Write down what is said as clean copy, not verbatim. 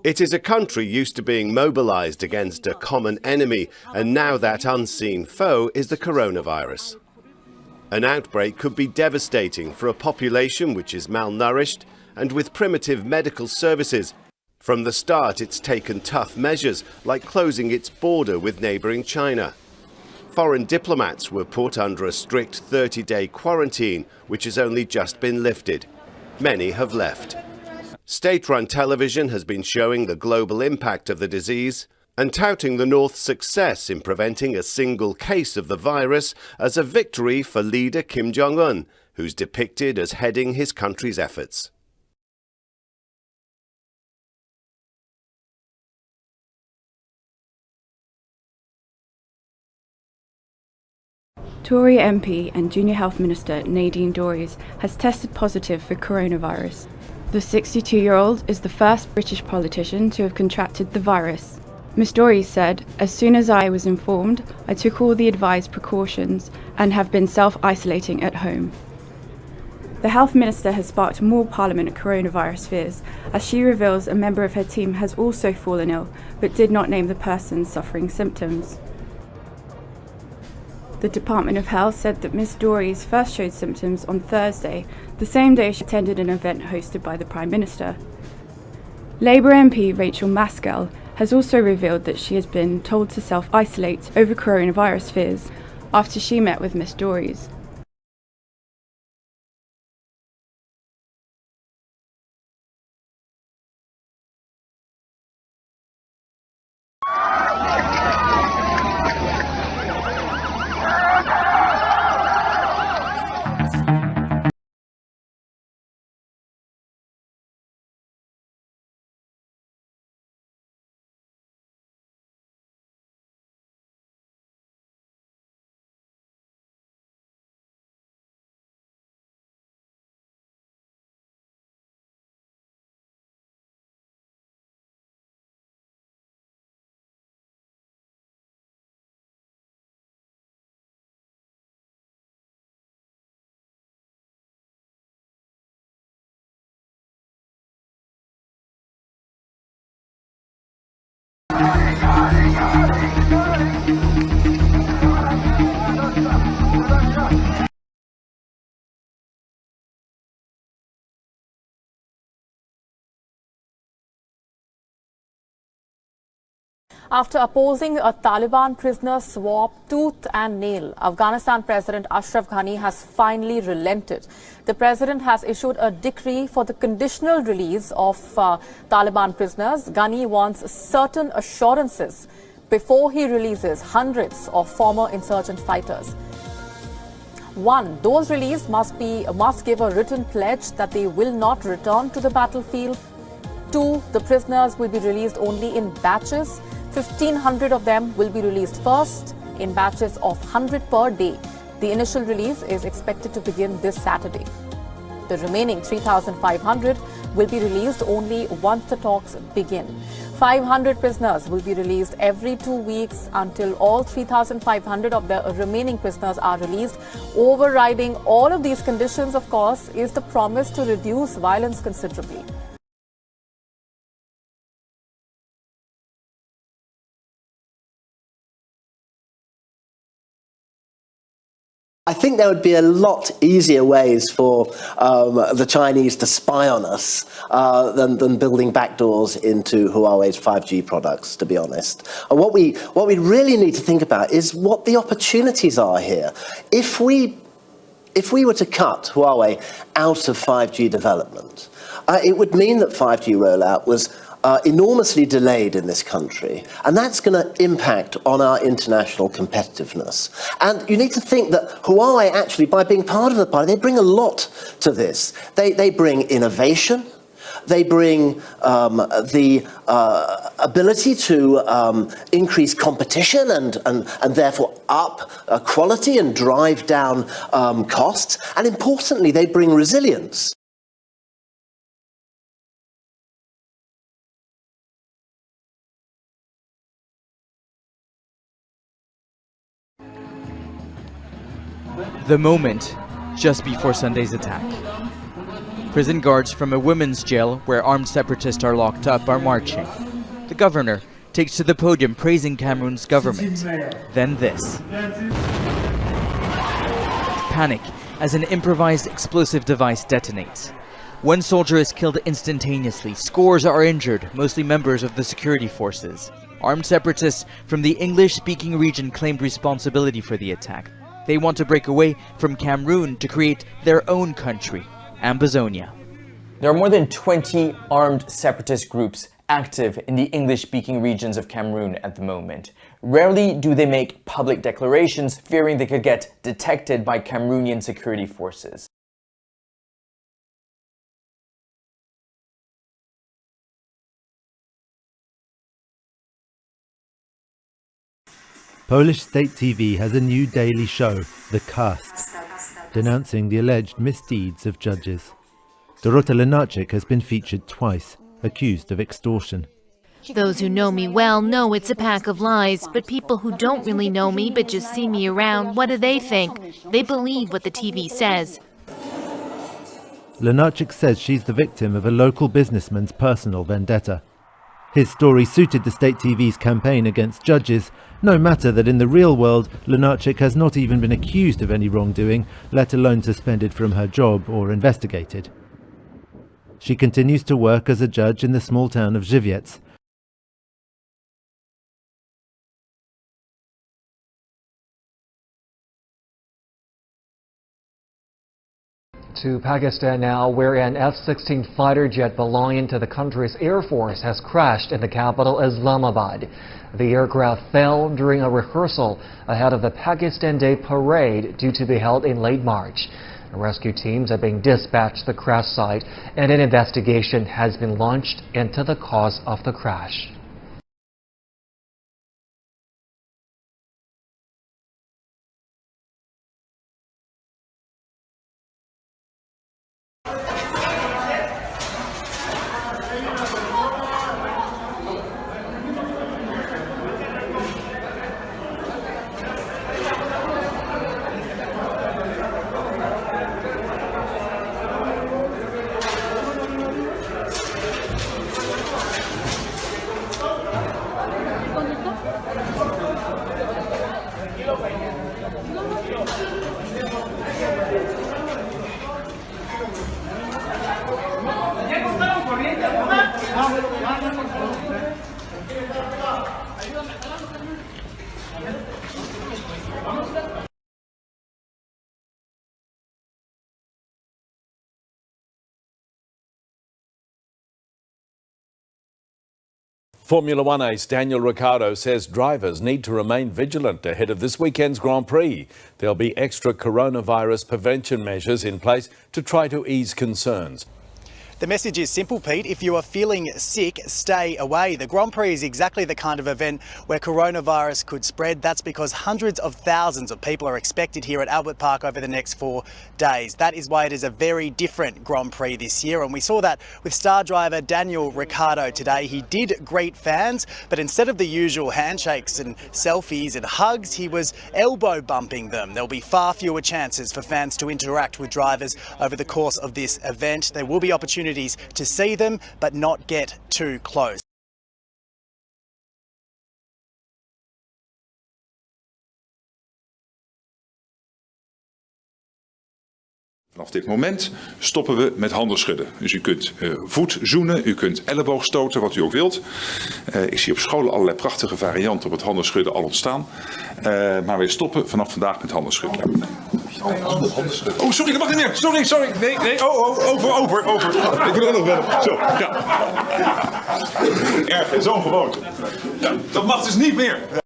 It is a country used to being mobilized against a common enemy, and now that unseen foe is the coronavirus. An outbreak could be devastating for a population which is malnourished and with primitive medical services. From the start, it's taken tough measures, like closing its border with neighboring China. Foreign diplomats were put under a strict 30-day quarantine, which has only just been lifted. Many have left. State-run television has been showing the global impact of the disease and touting the North's success in preventing a single case of the virus as a victory for leader Kim Jong-un, who's depicted as heading his country's efforts. Tory MP and Junior Health Minister Nadine Dorries has tested positive for coronavirus. The 62-year-old is the first British politician to have contracted the virus. Ms Dorries said, "As soon as I was informed, I took all the advised precautions and have been self-isolating at home." The Health Minister has sparked more Parliament coronavirus fears, as she reveals a member of her team has also fallen ill, but did not name the person suffering symptoms. The Department of Health said that Ms Dorries first showed symptoms on Thursday, the same day she attended an event hosted by the Prime Minister. Labour MP Rachel Maskell has also revealed that she has been told to self-isolate over coronavirus fears after she met with Ms Dorries. After opposing a Taliban prisoner swap tooth and nail, Afghanistan President Ashraf Ghani has finally relented. The president has issued a decree for the conditional release of Taliban prisoners. Ghani wants certain assurances before he releases hundreds of former insurgent fighters. 1. Those released must give a written pledge that they will not return to the battlefield. 2. The prisoners will be released only in batches. 1,500 of them will be released first in batches of 100 per day. The initial release is expected to begin this Saturday. The remaining 3,500 will be released only once the talks begin. 500 prisoners will be released every 2 weeks until all 3,500 of the remaining prisoners are released. Overriding all of these conditions, of course, is the promise to reduce violence considerably. I think there would be a lot easier ways for the Chinese to spy on us than building backdoors into Huawei's 5G products, to be honest. And what we really need to think about is what the opportunities are here. If we were to cut Huawei out of 5G development, it would mean that 5G rollout was enormously delayed in this country, and that's going to impact on our international competitiveness. And you need to think that Huawei actually, by being part of the party, they bring a lot to this. They bring innovation, they bring the ability to increase competition and therefore up quality and drive down costs, and importantly, they bring resilience. The moment just before Sunday's attack. Prison guards from a women's jail where armed separatists are locked up are marching. The governor takes to the podium praising Cameroon's government. Then this. Panic as an improvised explosive device detonates. One soldier is killed instantaneously. Scores are injured, mostly members of the security forces. Armed separatists from the English-speaking region claimed responsibility for the attack. They want to break away from Cameroon to create their own country, Ambazonia. There are more than 20 armed separatist groups active in the English-speaking regions of Cameroon at the moment. Rarely do they make public declarations, fearing they could get detected by Cameroonian security forces. Polish state TV has a new daily show, The Cast, denouncing the alleged misdeeds of judges. Dorota Lenarczyk has been featured twice, accused of extortion. Those who know me well know it's a pack of lies, but people who don't really know me but just see me around, what do they think? They believe what the TV says. Lenarczyk says she's the victim of a local businessman's personal vendetta. His story suited the state TV's campaign against judges, no matter that in the real world, Lenarczyk has not even been accused of any wrongdoing, let alone suspended from her job or investigated. She continues to work as a judge in the small town of Żywiec. To Pakistan now, where an F-16 fighter jet belonging to the country's Air Force has crashed in the capital Islamabad. The aircraft fell during a rehearsal ahead of the Pakistan Day parade due to be held in late March. Rescue teams are being dispatched to the crash site, and an investigation has been launched into the cause of the crash. Formula One ace Daniel Ricciardo says drivers need to remain vigilant ahead of this weekend's Grand Prix. There'll be extra coronavirus prevention measures in place to try to ease concerns. The message is simple, Pete. If you are feeling sick, stay away. The Grand Prix is exactly the kind of event where coronavirus could spread. That's because hundreds of thousands of people are expected here at Albert Park over the next 4 days. That is why it is a very different Grand Prix this year. And we saw that with star driver Daniel Ricciardo today. He did greet fans, but instead of the usual handshakes and selfies and hugs, he was elbow bumping them. There'll be far fewer chances for fans to interact with drivers over the course of this event. There will be opportunities to see them, but not get too close. Vanaf dit moment stoppen we met handen schudden. Dus u kunt voet zoenen, u kunt elleboog stoten, wat u ook wilt. Ik zie op scholen allerlei prachtige varianten op het handen schudden al ontstaan. Maar we stoppen vanaf vandaag met handen schudden. Oh, sorry, dat mag niet meer. Sorry. Nee. Over. Ik wil er nog wel. Zo, ja. Erg, zo'n gewoonte. Ja, dat mag dus niet meer.